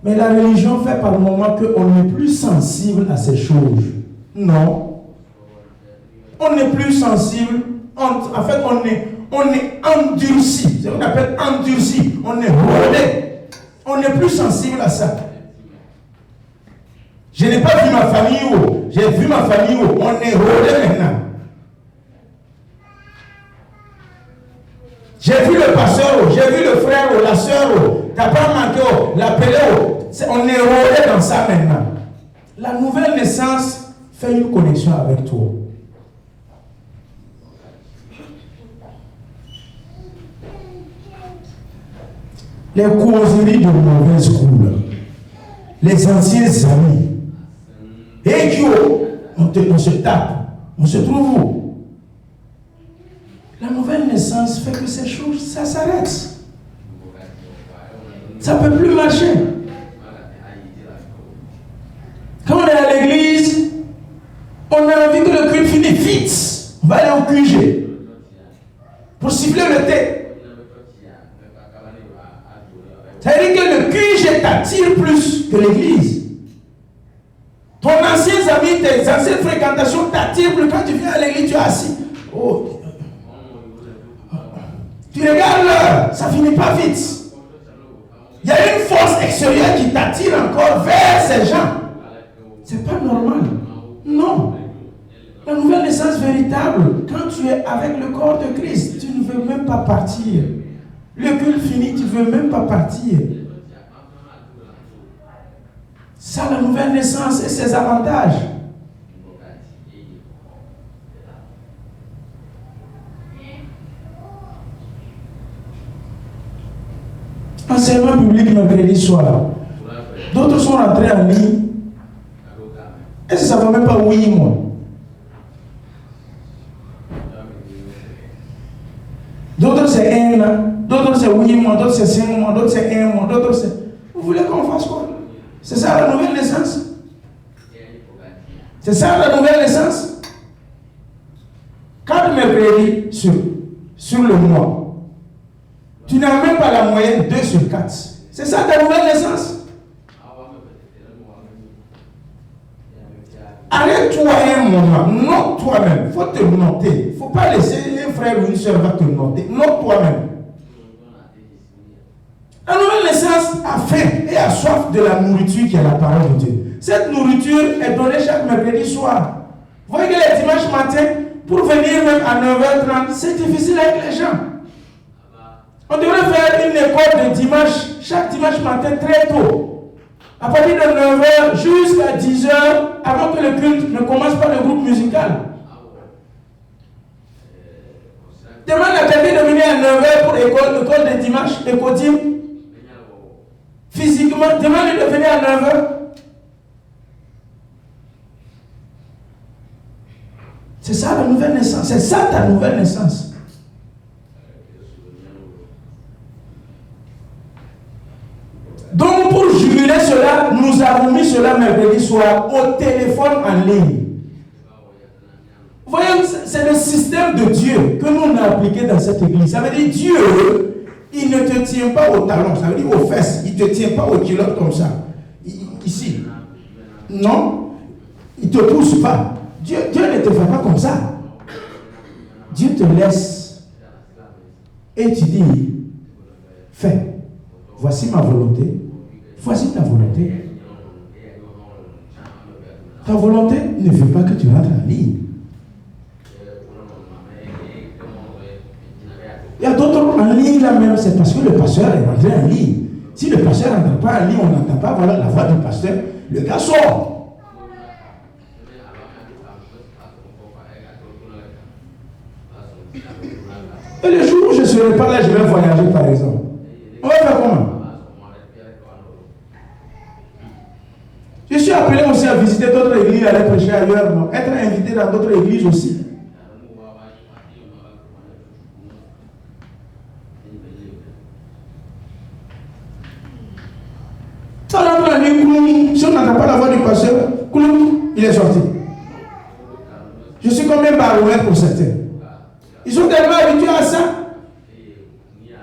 Mais la religion fait par le moment qu'on n'est plus sensible à ces choses. Non. On n'est plus sensible. En fait, on est endurci. C'est ce qu'on appelle endurci. On est rodé. On n'est plus sensible à ça. Je n'ai pas vu ma famille où. J'ai vu ma famille où. On est rodé maintenant. J'ai vu le pasteur où. J'ai vu le frère où, la soeur où. T'as pas manqué où. L'appelé où. On est rodé dans ça maintenant. La nouvelle naissance fait une connexion avec toi. Les causeries de mauvaise couleur, les anciens amis, et qui on se tape, on se trouve où? La nouvelle naissance fait que ces choses, ça s'arrête. Ça ne peut plus marcher. Quand on est à l'église, on a envie que le culte finisse vite. On va aller au QG pour siffler le thé. C'est-à-dire que le QG t'attire plus que l'église. Ton ancien ami, tes anciennes fréquentations t'attirent plus. Quand tu viens à l'église, tu es assis. Oh. Tu regardes l'heure, ça finit pas vite. Il y a une force extérieure qui t'attire encore vers ces gens. C'est pas normal. Non. La nouvelle naissance véritable, quand tu es avec le corps de Christ, tu ne veux même pas partir. Le culte fini, tu ne veux même pas partir. Ça, la nouvelle naissance et ses avantages. Enseignement public mercredi soir. D'autres sont rentrés en ligne. Est-ce que ça ne va même pas oui, moi? D'autres c'est un an, d'autres c'est 8 mois, d'autres c'est 5 mois, d'autres c'est 1 mois, d'autres c'est... Vous voulez qu'on fasse quoi? C'est ça la nouvelle naissance? C'est ça la nouvelle naissance? 4 mercredis sur le mois. Tu n'as même pas la moyenne 2 sur 4. C'est ça ta nouvelle naissance? Arrête-toi un moment, note toi-même. Il faut te noter. Il ne faut pas laisser un frère ou une soeur va te noter. Note toi-même. La nouvelle naissance a faim et a soif de la nourriture qui est la parole de Dieu. Cette nourriture est donnée chaque mercredi soir. Vous voyez que les dimanches matins, pour venir même à 9h30, c'est difficile avec les gens. On devrait faire une école de dimanche, chaque dimanche matin très tôt. À partir de 9h jusqu'à 10h, avant que le culte ne commence par le groupe musical. Demande à quelqu'un de venir à 9h pour l'école de dimanche, écodim. Physiquement, demande-lui de venir à 9h. C'est ça la nouvelle naissance. C'est ça ta nouvelle naissance. Donc, pour juguler cela, nous avons mis cela mercredi soir au téléphone en ligne. Vous voyez, c'est le système de Dieu que nous on a appliqué dans cette église. Ça veut dire Dieu, il ne te tient pas au talon, ça veut dire aux fesses. Il ne te tient pas aux culottes comme ça. Ici. Non, il ne te pousse pas. Dieu ne te fait pas comme ça. Dieu te laisse. Et tu dis, fais. Voici ma volonté. Voici ta volonté. Ta volonté ne veut pas que tu rentres en ligne. Il y a d'autres en ligne là même, c'est parce que le pasteur est rentré en ligne. Si le pasteur ne rentre pas en ligne, on n'entend pas voilà, la voix du pasteur, le gars sort. Et le jour où je ne serai pas là, je vais voyager par exemple. On va faire comment? Je suis appelé aussi à visiter d'autres églises, à aller prêcher ailleurs, non? Être invité dans d'autres églises aussi. Ça rentre en ligne, si on n'entend pas la voix du pasteur, il est sorti. Je suis comme un baromètre pour certains. Ils sont tellement habitués à ça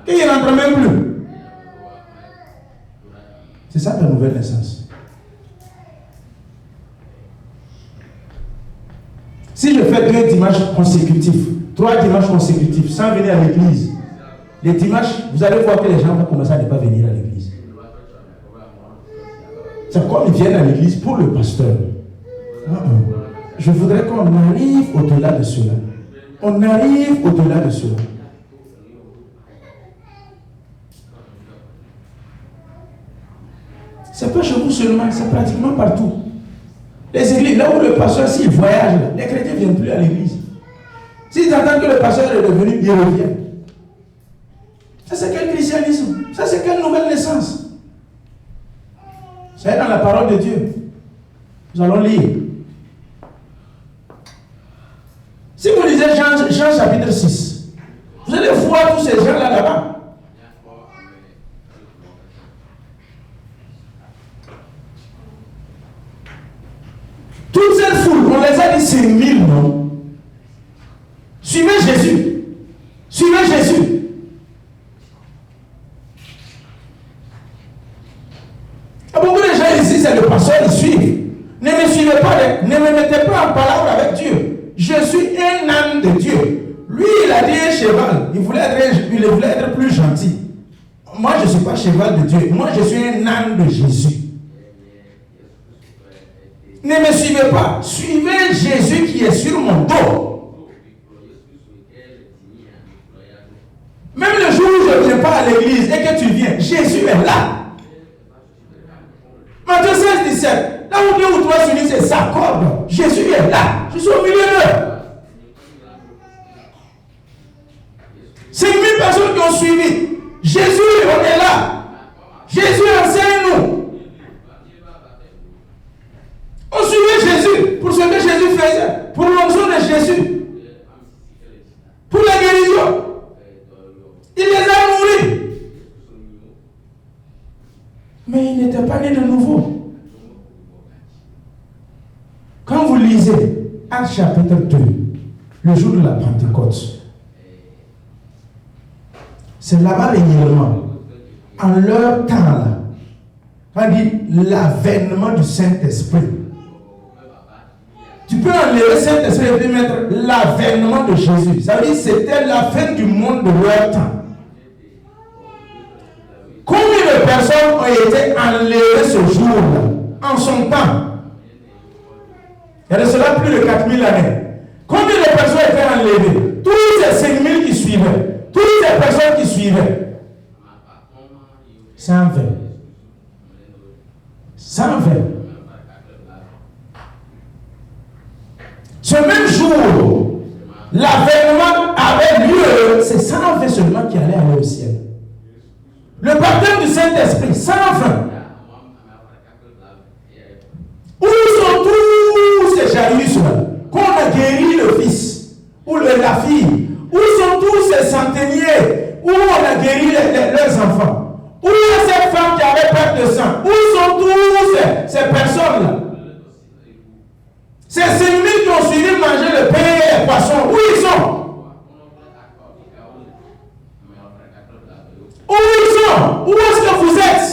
qu'ils ne rentrent même plus. C'est ça ta nouvelle naissance. Si je fais 2 dimanches consécutifs, 3 dimanches consécutifs, sans venir à l'église, les dimanches, vous allez voir que les gens vont commencer à ne pas venir à l'église. C'est comme ils viennent à l'église pour le pasteur. Je voudrais qu'on arrive au-delà de cela. On arrive au-delà de cela. C'est pas chez vous seulement, c'est pratiquement partout. Les églises, là où le pasteur, s'il voyage, les chrétiens ne viennent plus à l'église. S'ils entendent que le pasteur est revenu, ils reviennent. Ça, c'est quel christianisme? Ça, c'est quelle nouvelle naissance? C'est dans la parole de Dieu. Nous allons lire. Si vous lisez Jean chapitre 6, vous allez voir tous ces gens-là là-bas. Toute cette foule, on les a dit 5000, non? Suivez Jésus. Suivez Jésus. Beaucoup de gens ici, c'est le pasteur, ils suivent. Ne me suivez pas, ne me mettez pas en parole avec Dieu. Je suis un âne de Dieu. Lui, il a dit un cheval. Il voulait être plus gentil. Moi, je ne suis pas cheval de Dieu. Moi, je suis un âne de Jésus. Ne me suivez pas. Suivez Jésus qui est sur mon dos. Même le jour où je ne viens pas à l'église et que tu viens, Jésus est là. Matthieu 16, 17. Là où 2 ou 3 s'unissent, c'est s'accordent. Jésus est là. Je suis au milieu d'eux. 5000 personnes qui ont suivi. Jésus, on est là. Jésus enseigne-nous. On suivait Jésus pour ce que Jésus faisait, pour l'onction de Jésus, pour la guérison. Il les a nourris. Mais il n'était pas né de nouveau. Quand vous lisez Actes chapitre 2, le jour de la Pentecôte, c'est là-bas réellement, en leur temps là, on dit l'avènement du Saint-Esprit. Tu peux enlever Saint-Esprit et puis mettre l'avènement de Jésus. Ça veut dire que c'était la fin du monde de leur temps. Combien de personnes ont été enlevées ce jour-là, en son temps? Il y a de cela plus de 4000 années. Combien de personnes ont été enlevées? Tous ces 5000 qui suivaient, toutes ces personnes qui suivaient. 120. 120. Ce même jour, l'avènement avait lieu, c'est 120 seulement qui allaient aller au ciel. Le baptême du Saint-Esprit, 120. Où sont tous ces Jairus-là qu'on a guéri le fils ou la fille? Où sont tous ces centeniers où on a guéri leurs enfants? Où est cette femme qui avait perte de sang? Où sont tous ces personnes-là? Ces 5000 qui ont suivi manger le pain et les poissons, où ils sont? Où ils sont? Où est-ce que vous êtes?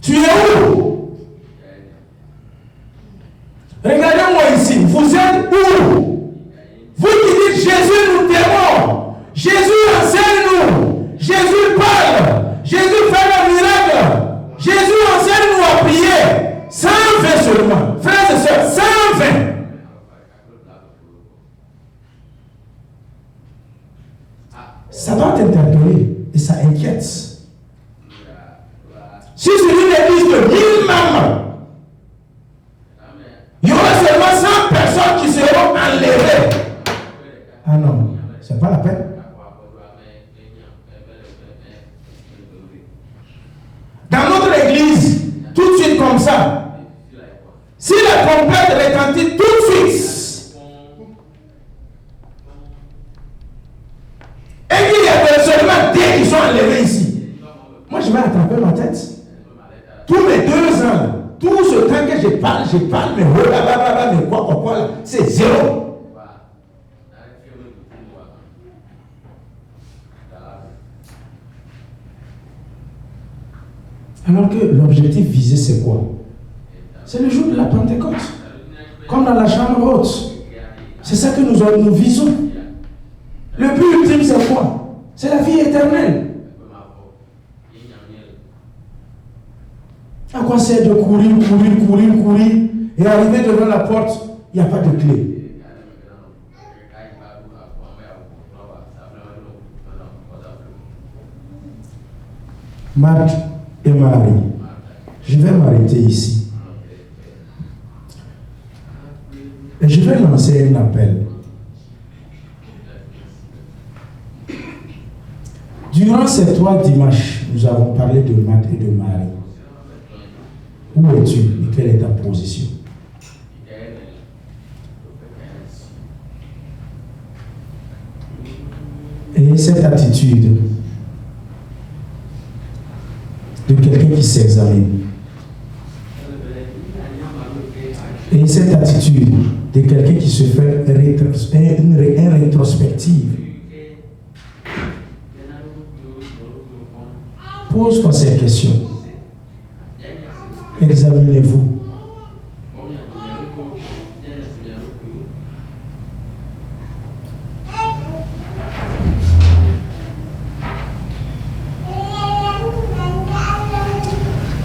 Tu es où? Regardez-moi ici. Vous êtes où? Vous qui dites Jésus nous t'aimons. Jésus enseigne-nous. Jésus parle. Jésus fait le miracle. Jésus enseigne-nous à prier. 120 seulement. Frères et sœurs, 120. Ça doit t'interpeller et ça inquiète. Si c'est une église de 1000 membres, il y aura seulement 100 personnes qui seront enlevées. Ah non, c'est pas la peine. Dans notre église, tout de suite comme ça, si la trompette retentit tout de suite, et qu'il y a seulement 10 qui sont enlevés ici, moi je vais attraper ma tête. Tous mes 2 ans, tout ce temps que je parle, mais oh là, mais quoi, là, c'est 0. Alors que l'objectif visé, c'est quoi? C'est le jour de la Pentecôte. Comme dans la chambre haute. C'est ça que nous visons. Le but ultime, c'est quoi? C'est la vie éternelle. À quoi sert de courir, et arriver devant la porte, il n'y a pas de clé. Marthe et Marie. Je vais m'arrêter ici. Et je vais lancer un appel. Durant ces 3 dimanches, nous avons parlé de Marthe et de Marie. Où es-tu et quelle est ta position? Et cette attitude de quelqu'un qui s'examine. Et cette attitude de quelqu'un qui se fait une rétrospective. Pose-toi ces questions. Examinez-vous.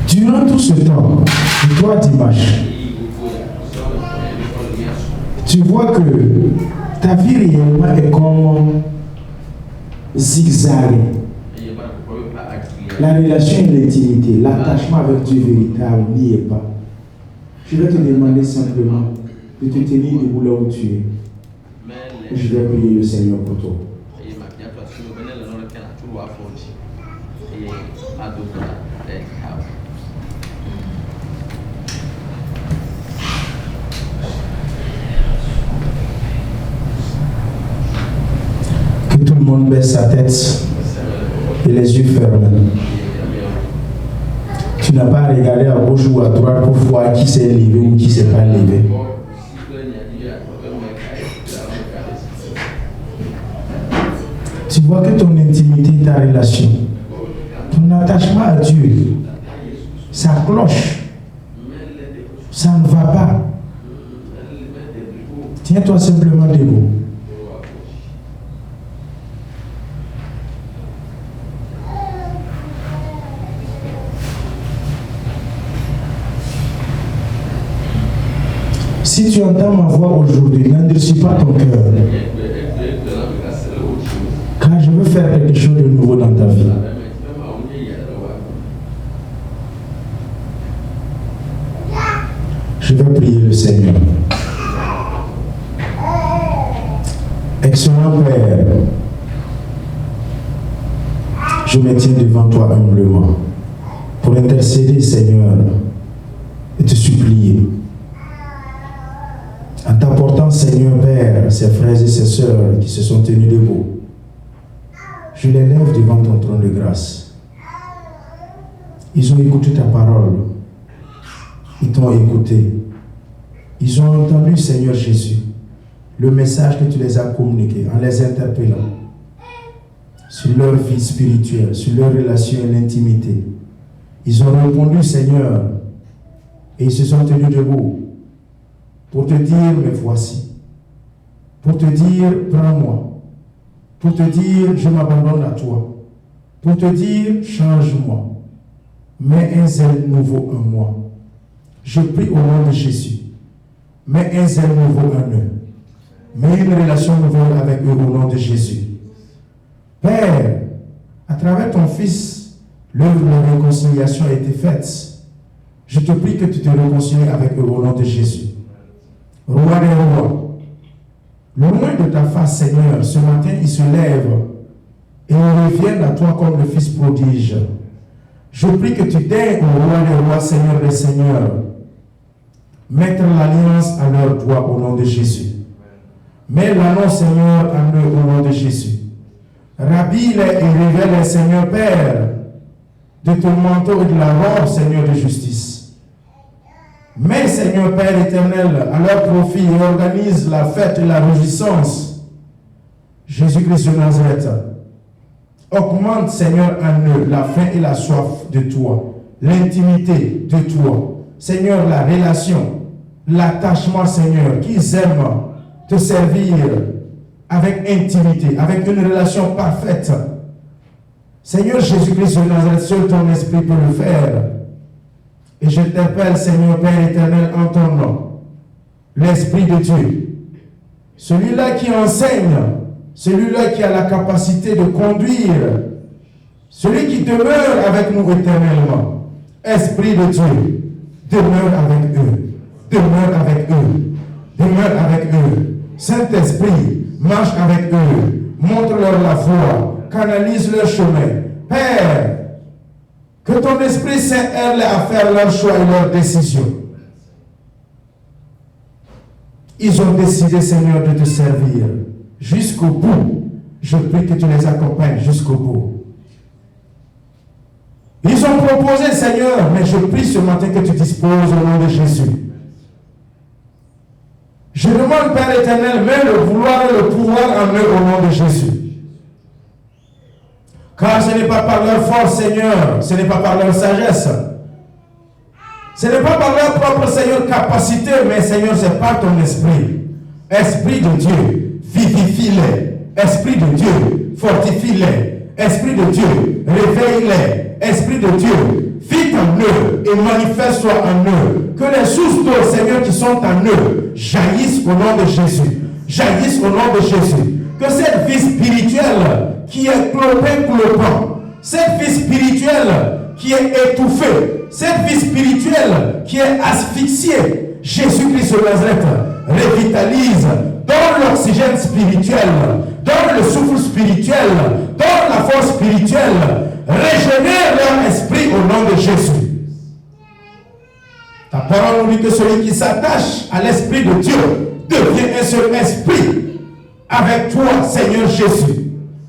Durant tout ce temps, de 3 dimanches, tu vois que ta vie réellement est comme zigzag. La relation et l'intimité, l'attachement avec Dieu véritable n'y est pas. Je vais te demander simplement de te tenir debout là où tu es. Et je vais prier le Seigneur pour toi. Que tout le monde baisse sa tête et les yeux fermés. Tu n'as pas regardé à gauche ou à droite pour voir qui s'est levé ou qui ne s'est pas levé. Tu vois que ton intimité, ta relation, ton attachement à Dieu, ça cloche. Ça ne va pas. Tiens-toi simplement debout. Si tu entends ma voix aujourd'hui, n'endurcis pas ton cœur. Car je veux faire quelque chose de nouveau dans ta vie. Je vais prier le Seigneur. Excellent Père, je me tiens devant toi humblement pour intercéder, Seigneur, et te supplier. En t'apportant, Seigneur Père, ces frères et ces sœurs qui se sont tenus debout, je les lève devant ton trône de grâce. Ils ont écouté ta parole. Ils t'ont écouté. Ils ont entendu, Seigneur Jésus, le message que tu les as communiqué en les interpellant sur leur vie spirituelle, sur leur relation et l'intimité. Ils ont répondu, Seigneur, et ils se sont tenus debout pour te dire, me voici. Pour te dire, prends-moi. Pour te dire, je m'abandonne à toi. Pour te dire, change-moi. Mets un zèle nouveau en moi. Je prie au nom de Jésus. Mets un zèle nouveau en eux. Mets une relation nouvelle avec eux au nom de Jésus. Père, à travers ton Fils, l'œuvre de la réconciliation a été faite. Je te prie que tu te réconcilies avec eux au nom de Jésus. Roi des rois, loin de ta face, Seigneur, ce matin, ils se lèvent et ils reviennent à toi comme le Fils prodige. Je prie que tu daignes au roi des rois, Seigneur des seigneurs, mettre l'alliance à leurs doigts au nom de Jésus. Mets l'annonce, Seigneur, en eux au nom de Jésus. Rhabille-les et révèle, Seigneur Père, de ton manteau et de la robe, Seigneur de justice. Mais, Seigneur Père éternel, à leur profit, et organise la fête et la réjouissance. Jésus-Christ de Nazareth, augmente, Seigneur, en eux la faim et la soif de toi, l'intimité de toi. Seigneur, la relation, l'attachement, Seigneur, qu'ils aiment te servir avec intimité, avec une relation parfaite. Seigneur Jésus-Christ de Nazareth, seul ton esprit peut le faire. Et je t'appelle, Seigneur Père éternel, en ton nom, l'Esprit de Dieu, celui-là qui enseigne, celui-là qui a la capacité de conduire, celui qui demeure avec nous éternellement. Esprit de Dieu, demeure avec eux, demeure avec eux, demeure avec eux. Saint-Esprit, marche avec eux, montre-leur la voie, canalise leur chemin. Père, que ton Esprit Saint aide à faire leur choix et leurs décisions. Ils ont décidé, Seigneur, de te servir jusqu'au bout. Je prie que tu les accompagnes jusqu'au bout. Ils ont proposé, Seigneur, mais je prie ce matin que tu disposes au nom de Jésus. Je demande, Père éternel, mets le vouloir et le pouvoir en eux au nom de Jésus. Car ce n'est pas par leur force, Seigneur, ce n'est pas par leur sagesse, ce n'est pas par leur propre, Seigneur, capacité, mais, Seigneur, c'est par ton esprit. Esprit de Dieu, vivifie-les. Esprit de Dieu, fortifie-les. Esprit de Dieu, réveille-les. Esprit de Dieu, vite en eux et manifeste-toi en eux. Que les sources d'eau, Seigneur, qui sont en eux, jaillissent au nom de Jésus. Jaillissent au nom de Jésus. Que cette vie spirituelle qui est clopant, cette vie spirituelle qui est étouffée, cette vie spirituelle qui est asphyxiée, Jésus-Christ de Nazareth revitalise, donne l'oxygène spirituel, donne le souffle spirituel, donne la force spirituelle, régénère leur esprit au nom de Jésus. Ta parole nous dit que celui qui s'attache à l'Esprit de Dieu devient un seul esprit avec toi, Seigneur Jésus.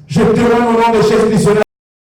Je te demande au nom de Jésus-Christ.